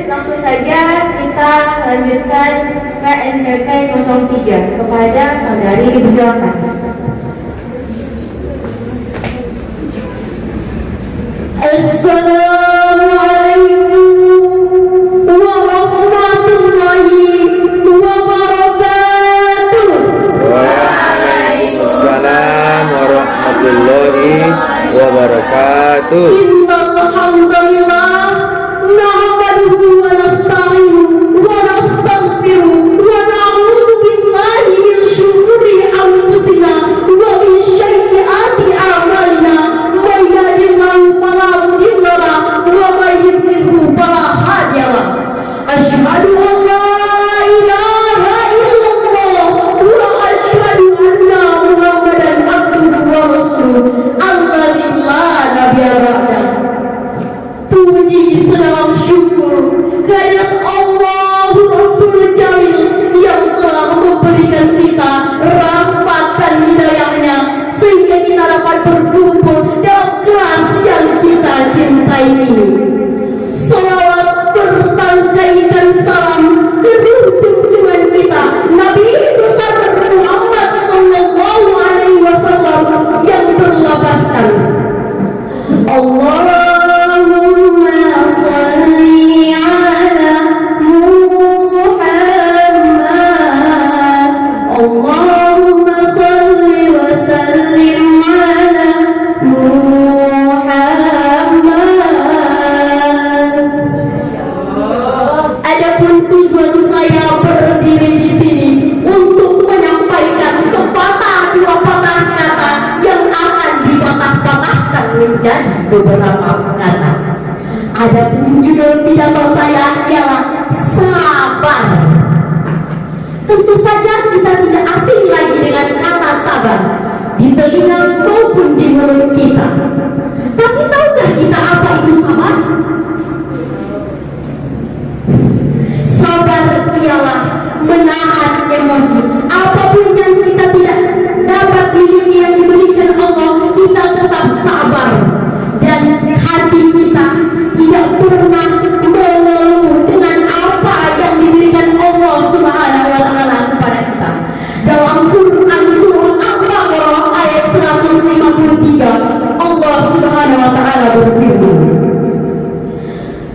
langsung saja kita lanjutkan ke NPK 03 kepada saudari, Ibu silakan. Assalamualaikum warahmatullahi wabarakatuh. Waalaikumsalam warahmatullahi wabarakatuh. Innal hamdalillah nahmaduhu wa nasta'inuhu wa nastaghfiruh wa na'udzu billahi min shururi anfusina wa min sayyiati a'malina. May yahdihillahu fala mudilla lahu wa may yudlilhu fala hadiya lahu. Asyhadu an la ilaha illallah wa asyhadu anna Muhammadan abduhu wa rasuluh alladzi la nabiyya ba'dahu. Puji salam syukur kehadirat Allahu Rabbul Jalil yang telah memberikan kita rahmat dan hidayahnya sehingga kita dapat berkumpul dalam kelas yang kita cintai ini. Salawat bertangkaikan salam ke junjungan kita Nabi besar Muhammad sallallahu alaihi wasallam yang berlapaskan Allahumma shalli ala Muhammad, Allahumma shalli wa sallim ala Muhammad. Adapun tujuan saya berdiri di sini untuk menyampaikan sepatah dua patah kata yang akan dipatah-patahkan menjadi beberapa kata. Adapun judul pidato saya ialah sabar. Tentu saja kita tidak asing lagi dengan kata sabar di telinga maupun di mulut kita. Tapi tahukah kita apa itu sabar? Sabar ialah menahan emosi. Apapun yang kita tidak dapat miliki yang diberikan Allah, kita tetap sabar. Dan hati kita tidak pernah mengeluh dengan apa yang diberikan Allah Subhanahu wa taala kepada kita. Dalam Quran surah Al-Baqarah ayat 153, Allah Subhanahu wa taala berfirman,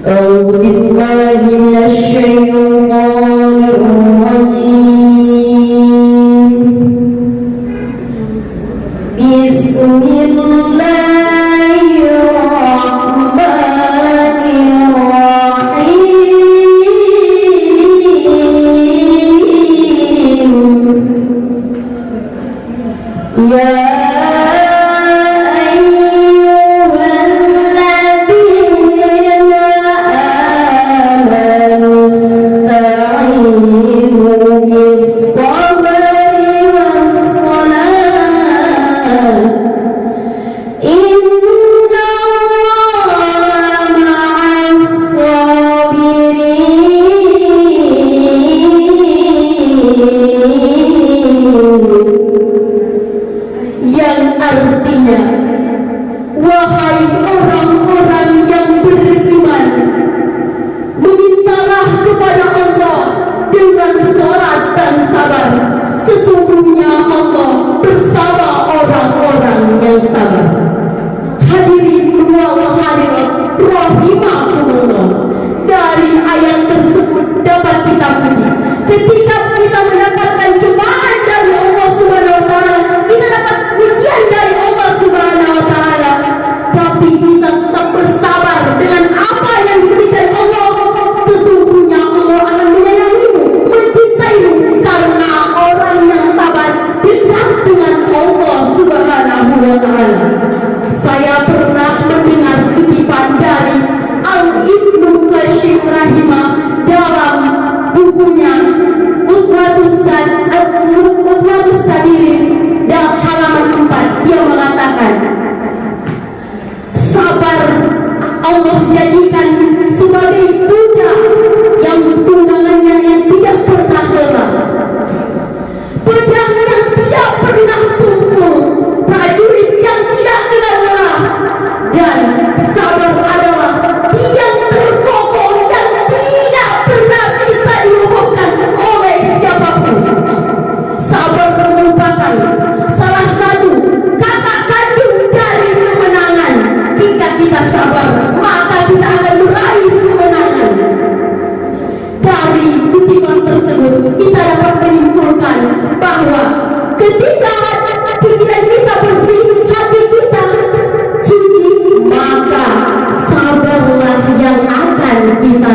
A'udzu billahi minasy syaithanir rajim. Bismillahirrahmanirrahim. Ya ayyuhalladzina amanu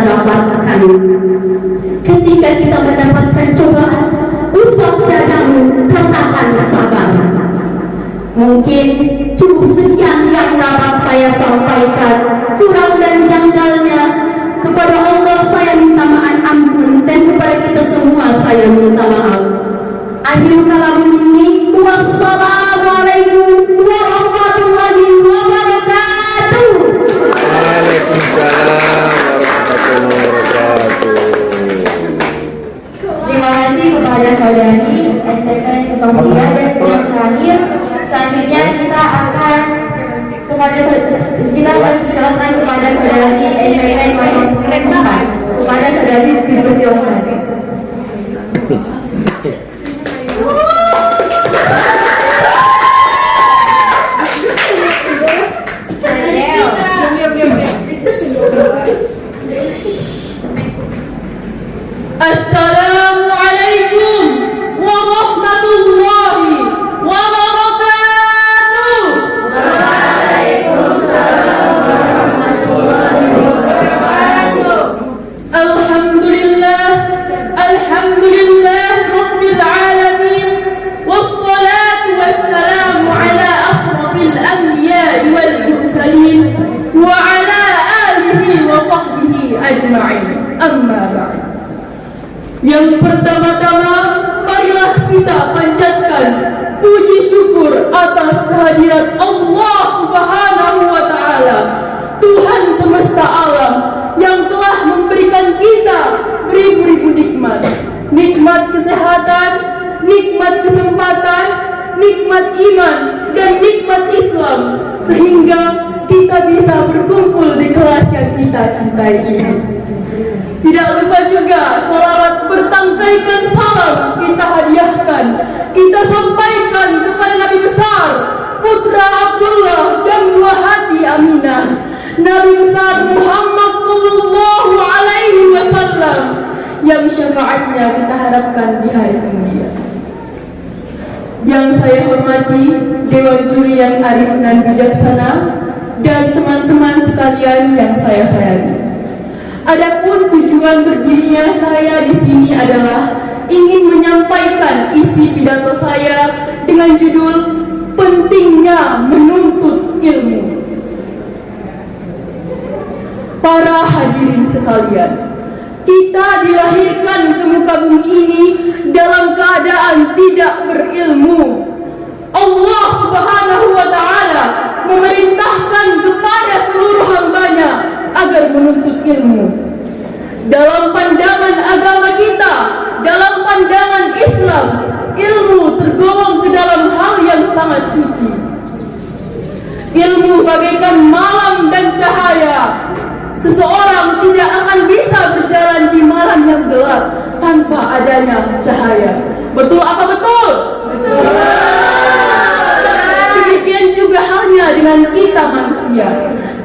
dapatkan. Ketika kita mendapatkan cobaan, usap dadamu, katakan sabar. Mungkin cukup sekian yang dapat saya sampaikan. Kurang dan janggalnya kepada Allah saya minta ampun, dan kepada kita semua saya minta maaf. Akhir kalam ini, wassalamualaikum warahmatullahi wabarakatuh. Waalaikumsalam warahmatullahi wabarakatuh. Terima kasih kepada saudari NPP 03 dan yang terakhir selanjutnya kita akan silakan kepada saudari NPP 04 kepada saudari dipersilakan. Assalamualaikum warahmatullahi wabarakatuh. Waalaikumsalam warahmatullahi wabarakatuh. Alhamdulillah rabbil alamin, wassalatu wassalamu ala asrafil anbiya'i wal mursalin wa ala alihi wa sahbihi ajma'in. Amma ba'd. Yang pertama-tama, marilah kita panjatkan puji syukur atas kehadirat Allah Subhanahu wa Ta'ala, Tuhan semesta alam, yang telah memberikan kita beribu-ribu nikmat. Nikmat kesehatan, nikmat kesempatan, nikmat iman, dan nikmat Islam, sehingga kita bisa berkumpul di kelas yang kita cintai ini. Tidak lupa juga salawat bertangkaikan salam kita hadiahkan, kita sampaikan kepada Nabi besar, putra Abdullah dan buah hati Aminah, Nabi besar Muhammad sallallahu alaihi wasallam, yang syafaatnya kita harapkan di hari kemudian. Yang saya hormati Dewan Juri yang arif dan bijaksana, dan teman-teman sekalian yang saya sayangi. Adapun tujuan berdirinya saya di sini adalah ingin menyampaikan isi pidato saya dengan judul pentingnya menuntut ilmu. Para hadirin sekalian, kita dilahirkan ke muka bumi ini dalam keadaan tidak berilmu. Allah Subhanahu wa Ta'ala memerintahkan kepada seluruh hambanya agar menuntut ilmu. Dalam pandangan agama kita, dalam pandangan Islam, ilmu tergolong ke dalam hal yang sangat suci. Ilmu bagaikan malam dan cahaya. Seseorang tidak akan bisa berjalan di malam yang gelap tanpa adanya cahaya. Betul apa betul? Betul. Demikian juga halnya dengan kita manusia.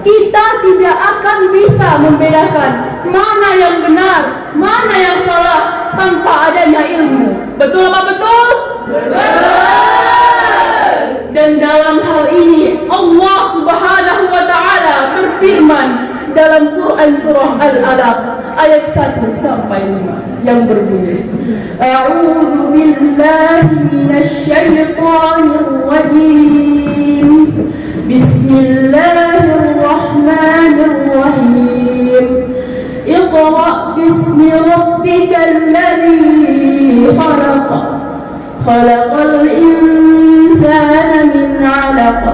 Kita tidak akan bisa membedakan mana yang benar, mana yang salah tanpa adanya ilmu. Betul apa betul? Betul. Dan dalam hal ini Allah Subhanahu wa Ta'ala berfirman dalam Quran surah Al-Alaq ayat 1 sampai 5 yang berbunyi, A'udzu billahi minasy syaithanir rajim. Bismillahirrahmanirrahim. Iqra' bismi rabbikal ladzi khalaq. Khalaqal insana min 'alaq.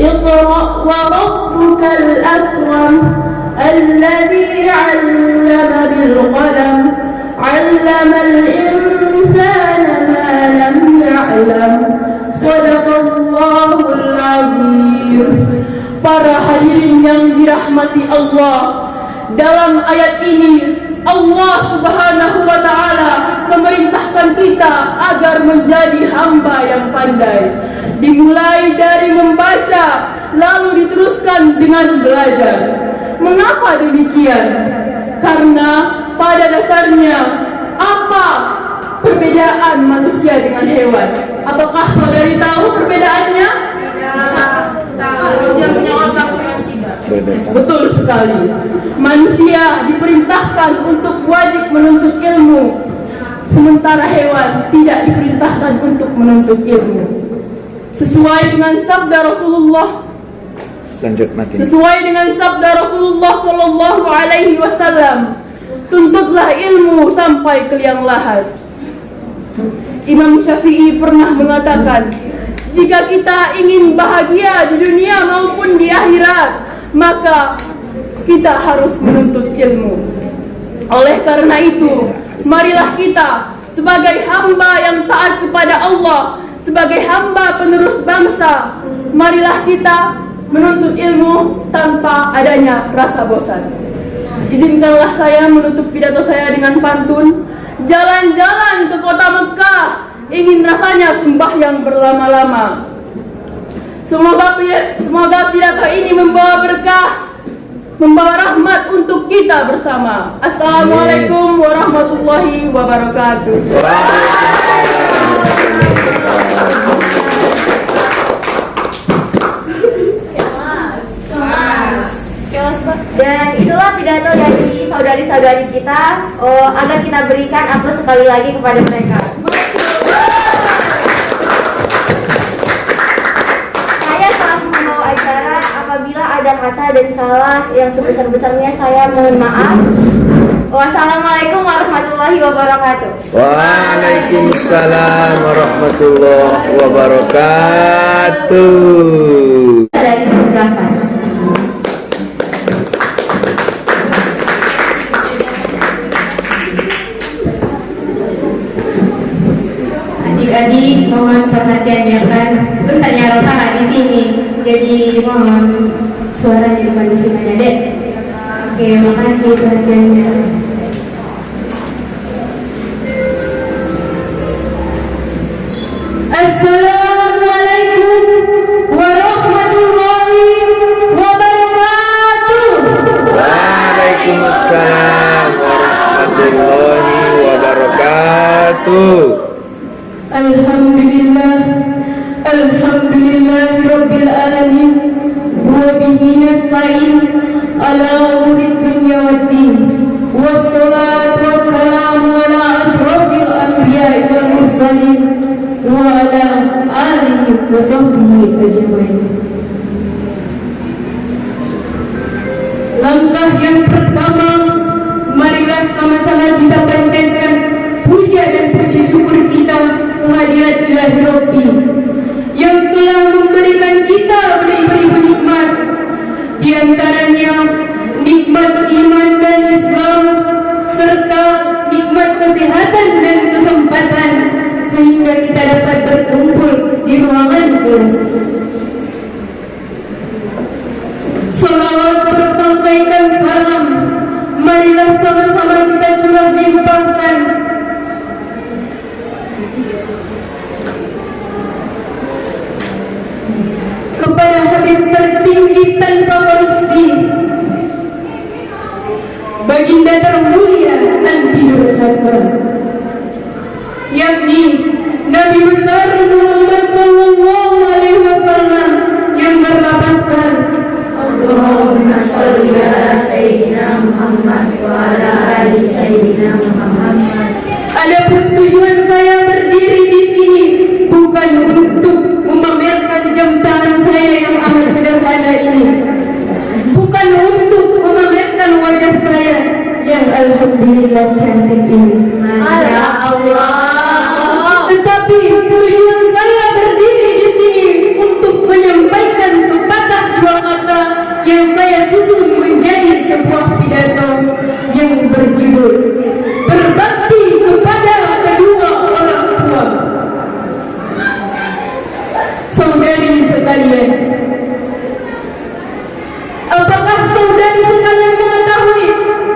Iqra' wa rabbukal akram. Alladzi 'allama bil qalam. 'Allamal insana ma lam ya'lam. Shadaqallahul azim. Para hadirin yang dirahmati Allah, dalam ayat ini Allah Subhanahu wa Ta'ala memerintahkan kita agar menjadi hamba yang pandai. Dimulai dari membaca, lalu diteruskan dengan belajar. Mengapa demikian? Karena pada dasarnya apa perbedaan manusia dengan hewan? Apakah saudari tahu perbedaannya? Manusia punya otak, hewan tidak. Berdasarkan. Betul sekali. Manusia diperintahkan untuk wajib menuntut ilmu, sementara hewan tidak diperintahkan untuk menuntut ilmu. Sesuai dengan sabda Rasulullah, Lanjut mati. sesuai dengan sabda Rasulullah Sallallahu Alaihi Wasallam, tuntutlah ilmu sampai ke liang lahat. Imam Syafi'i pernah mengatakan, jika kita ingin bahagia di dunia maupun di akhirat, maka kita harus menuntut ilmu. Oleh karena itu, marilah kita sebagai hamba yang taat kepada Allah, sebagai hamba penerus bangsa, marilah kita menuntut ilmu tanpa adanya rasa bosan. Izinkanlah saya menutup pidato saya dengan pantun. Jalan-jalan ke kota Mekah, ingin rasanya sembahyang berlama-lama. Semoga pidato ini membawa berkah, membawa rahmat untuk kita bersama. Assalamualaikum warahmatullahi wabarakatuh. Dan itulah pidato dari saudari-saudari kita. Agar kita berikan aplaus sekali lagi kepada mereka. Saya salah membawa acara. Apabila ada kata dan salah yang sebesar-besarnya, saya mohon maaf. Wassalamualaikum warahmatullahi wabarakatuh. Waalaikumsalam warahmatullahi wabarakatuh. Dari silakan. Adik-adik mohon perhatiannya, kan bentarnya Rota nggak di sini, jadi mohon suara di depan isinya dek. Oke, makasih perhatiannya. Assalamualaikum warahmatullahi wabarakatuh. Waalaikumsalam warahmatullahi wabarakatuh. Alhamdulillah Rabbil Alamin, wa bihi nasta'in ala umuri dunya waddin, wassalatu wassalamu ala asrafil anbiya'i wal mursalin wa ala alihi wa sahbihi ajma'in. Langkah yang pertama, marilah sama-sama kita panjatkan puja dan puji syukur kita kehadirat Ilahi Rabbi yang telah memberikan kita beribu-ribu nikmat, di antaranya nikmat iman dan Islam serta nikmat kesehatan dan kesempatan sehingga kita dapat berkumpul di ruangan kelas. Salawat bertangkaikan salam, marilah sama-sama kita curah limpahkan kepada Habib tertinggi tanpa korupsi, baginda termulia anti durhaka, yakni Nabi besar Muhammad sallallahu alaihi wasallam yang berlapaskan Allahumma shalli ala sayyidina Muhammad wa ala ali sayyidina Muhammad. Adapun tujuan saya berdiri di sini bukan untuk memamerkan jam tangan saya yang amat sederhana ini, bukan untuk memamerkan wajah saya yang alhamdulillah cantik ini. Masya Allah. Tetapi tujuan saya berdiri di sini untuk menyampaikan sepatah dua kata yang saya susun menjadi sebuah pidato yang berjudul berbakti kepada kedua orang tua. Saudari sekalian, apakah saudari sekalian mengetahui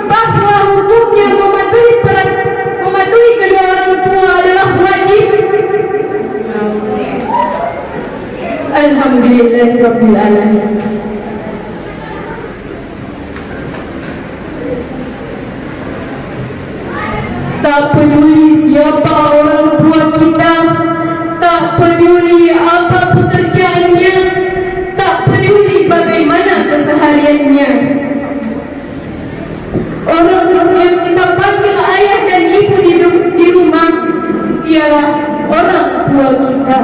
bahwa hukumnya mematuhi kedua orang tua adalah wajib? Alhamdulillahirabbil alamin. Tak peduli siapa orang tua kita, tak peduli apa pekerjaannya, tak peduli bagaimana kesehariannya, ialah orang tua kita.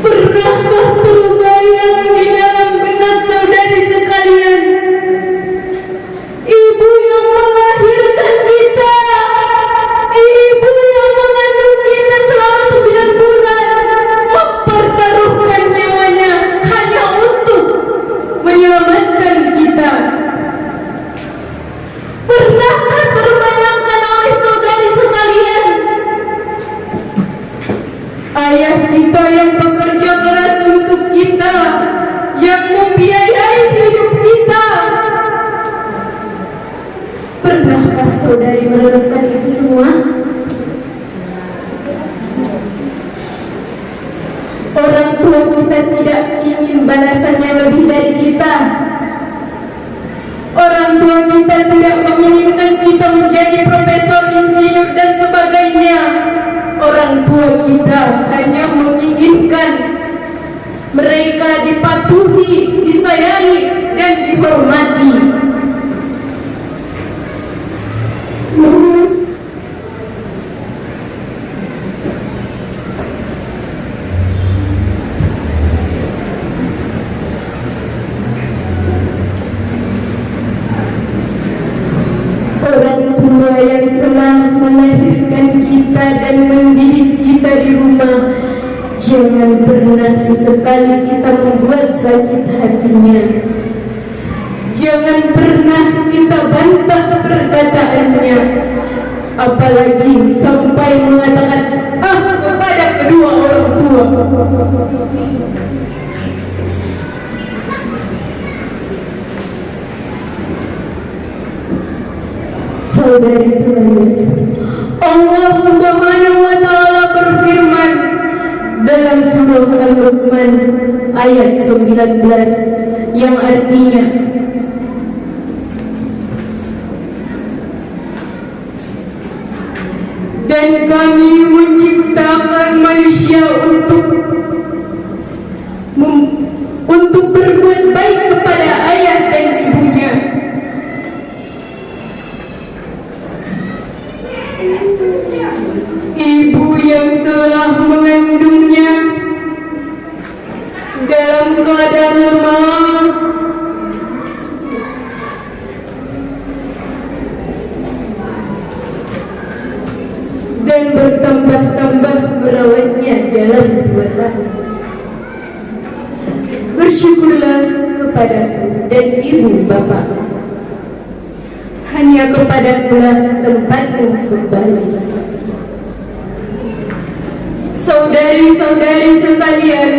Pernahkah terbayang di dalam benak saudari sekalian, ibu yang melahirkan kita, ibu yang mengandung kita selama 9 bulan, mempertaruhkan nyawanya hanya untuk menyelamatkan kita? Pernahkah terbayangkan oleh saudari sekalian, ayah kita yang bekerja keras untuk kita, yang membiayai hidup kita? Pernahkah saudari merenungkan itu semua? Orang tua kita tidak ingin balasannya lebih dari kita. Orang tua kita tidak menginginkan kita menjadi profesor, insinyur, dan sebagainya. Orang tua kita hanya menginginkan mereka dipatuhi, disayangi, dan dihormati. Orang tua yang telah melahirkan kita dan mendidik kita di rumah, jangan pernah sesekali kita membuat sakit hatinya. Jangan pernah kita bantah perkataannya, apalagi sampai mengatakan kepada kedua orang tua. Saudari sekalian, Allah Subhanahu wa Ta'ala berfirman dalam surah Al-Luqman ayat 19 yang artinya, dan kami menciptakan manusia untuk berbuat baik kepada ayah dan ibunya. Ibu yang telah mengandungnya dalam keadaan lemah, dan bertambah-tambah merawatnya dalam 2 tahun. Bersyukurlah kepadaku dan ibu bapak, hanya kepadakulah tempatmu kembali. Saudari-saudari sekalian,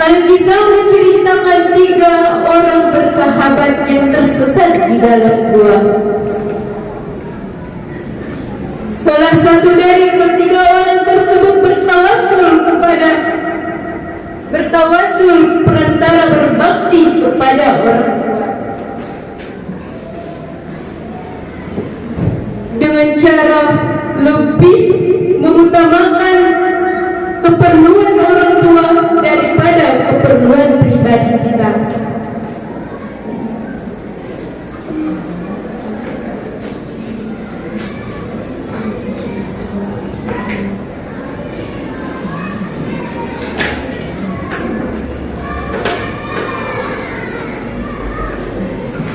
Alkisah menceritakan 3 orang bersahabat yang tersesat di dalam gua. Salah satu dari ketiga orang tersebut bertawasul perantara berbakti kepada orang tua dengan cara lebih mengutamakan keperluan orang tua daripada keperluan pribadi kita.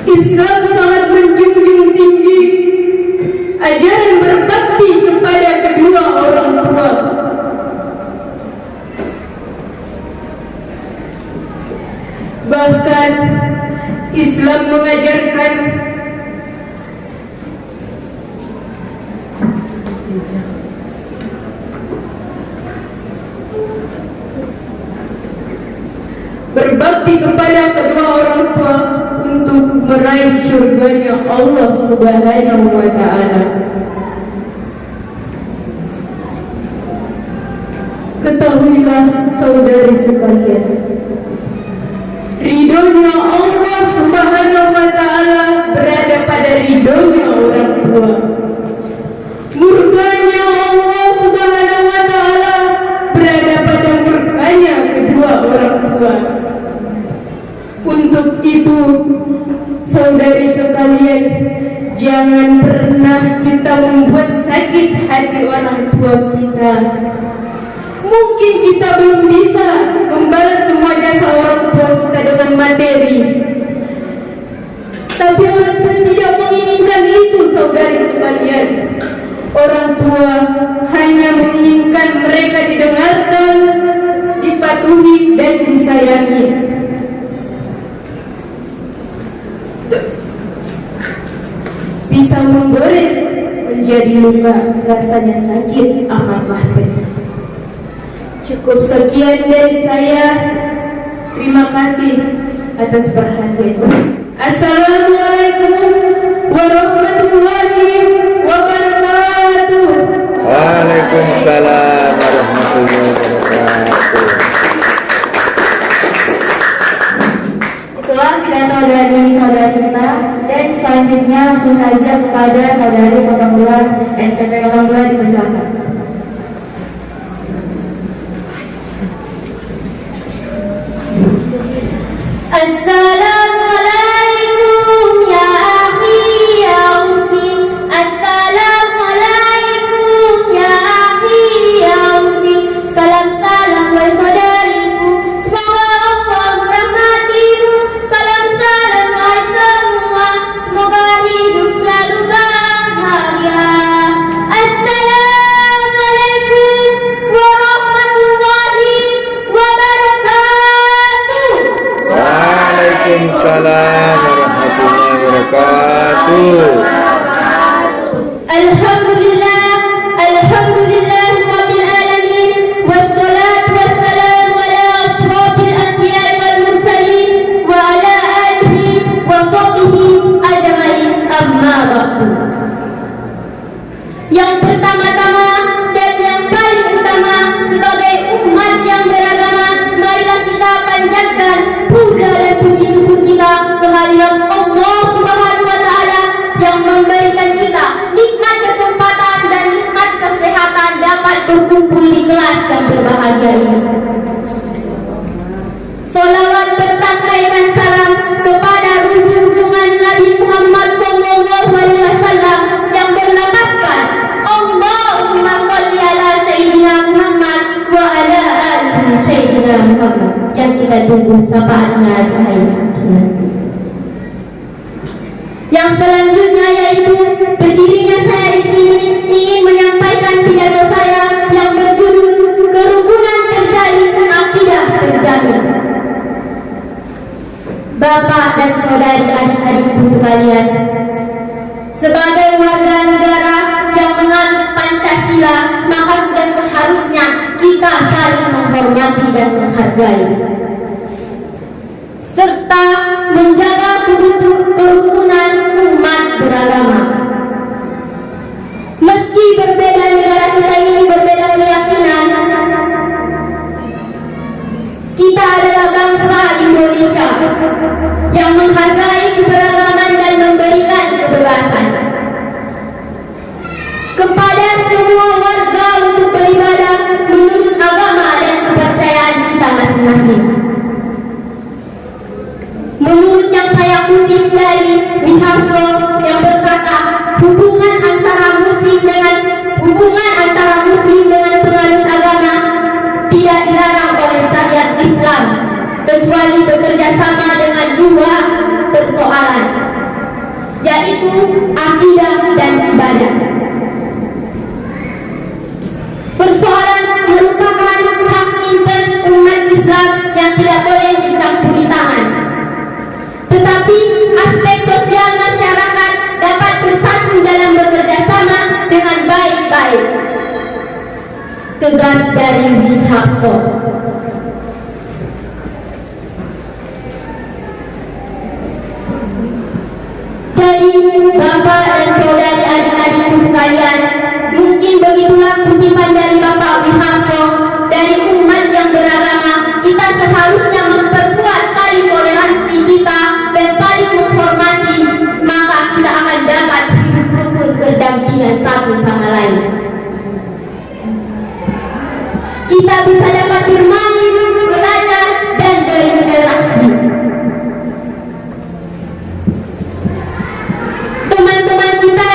Islam sangat menjunjung tinggi ajaran berbakti kepada kedua orang tua. Bahkan Islam mengajarkan berbakti kepada kedua orang tua untuk meraih syurganya Allah Subhanahu wa Ta'ala. Ketahuilah saudari sekalian, ridhonya Allah Subhanahu wa Ta'ala berada pada ridhonya orang tua. Murkanya Allah Subhanahu wa Ta'ala berada pada murkanya kedua orang tua. Jangan pernah kita membuat sakit hati orang tua kita. Mungkin kita belum bisa membalas semua jasa orang tua kita dengan materi, tapi orang tua tidak menginginkan itu, saudari sekalian. Orang tua hanya menginginkan mereka didengarkan, dipatuhi, dan disayangi. Bisa menggores menjadi luka, rasanya sakit, amatlah pedih. Cukup sekian dari saya. Terima kasih atas perhatian. Assalamualaikum warahmatullahi wabarakatuh. Waalaikumsalam warahmatullahi wabarakatuh. Itulah pidato dari saudari kita, dan selanjutnya langsung saja kepada saudari 02 NPP 02 dipersilakan. Assalamualaikum ya akhi ya ukhti. Assalamualaikum ya akhi ya ukhti. Salam-salam wahai saudariku, semoga Allah merahmatimu. Salam-salam wahai semua, semoga hidup selalu bahagia. Assalamualaikum warahmatullahi wabarakatuh. Waalaikumsalam warahmatullahi wabarakatuh. Alhamdulillah, alhamdulillah rabbil alamin, wassalatu wassalamu ala ashrafil anbiya wal mursalin wa ala alihi wa sahbihi ajmain, amma ba'du. Yang pertama-tama dan yang paling utama, sebagai umat yang beragama, marilah kita panjatkan puja dan puji syukur kita kehadiran Allah Subhanahu wa taala yang memberikan kita nikmat kesempatan dan nikmat kesehatan dapat berkumpul di kelas yang berbahagia ini. Salawat bertangkaikan salam kepada junjungan Nabi Muhammad SAW yang berlafazkan Allahumma sholli ala Sayyidina Muhammad wa ala ali Sayyidina Muhammad, yang kita tunggu syafaatnya di akhir nanti. Yang selanjutnya yaitu berdirinya saya di sini ingin menyampaikan pidato saya yang berjudul Kerukunan Terjalin, Akidah Terjamin. Bapak dan saudari adik-adikku sekalian, sebagai warga negara yang menganut Pancasila, maka sudah seharusnya kita saling menghormati dan menghargai, serta menjaga kerukunan umat beragama. Meski berbeda negara kita ini, berbeda keyakinan, kita adalah bangsa Indonesia yang menghargai keberagaman dan memberikan kebebasan kepada semua warga untuk beribadah menurut agama dan kepercayaan kita masing-masing. Menurut yang saya kutip dari Wiharso yang berkata, hubungan antara muslim dengan penganut agama tidak dilarang oleh syariat Islam, kecuali bekerja sama dengan dua persoalan, yaitu akidah dan ibadah. Persoalan merupakan hak inter umat Islam yang tidak boleh dicampuri tangan. Tetapi aspek sosial masyarakat dapat bersatu dalam bekerja sama dengan baik-baik. Tegas dari Wiharso. Jadi Bapak dan saudari adik-adikku sekalian, mungkin begitulah kutipan dari Bapak Wiharso. Dari umat yang beragama, kita seharusnya memperkuat tali toleransi kita dan saling menghormati, maka kita akan dapat hidup rukun berdampingan satu sama lain. Kita bisa dapat bermain, belajar, dan berinteraksi. Teman-teman kita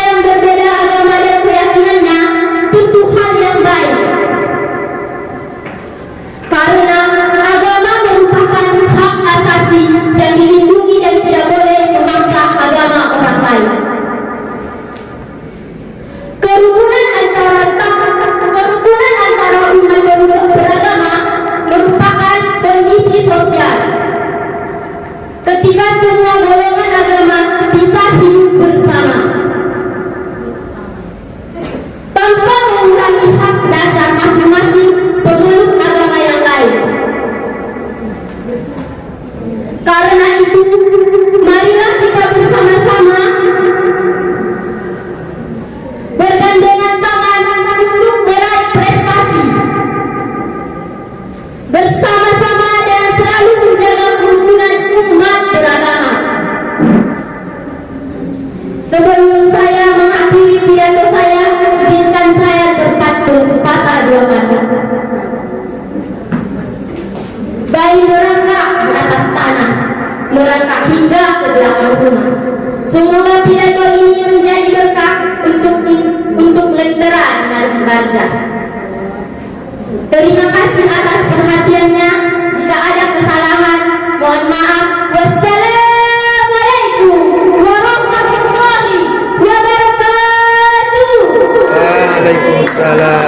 mereka hingga ke belakang rumah. Semoga pidato ini menjadi berkah untuk lentera di hari barzah. Terima kasih atas perhatiannya. Jika ada kesalahan, mohon maaf. Wassalamualaikum warahmatullahi wabarakatuh. Waalaikumsalam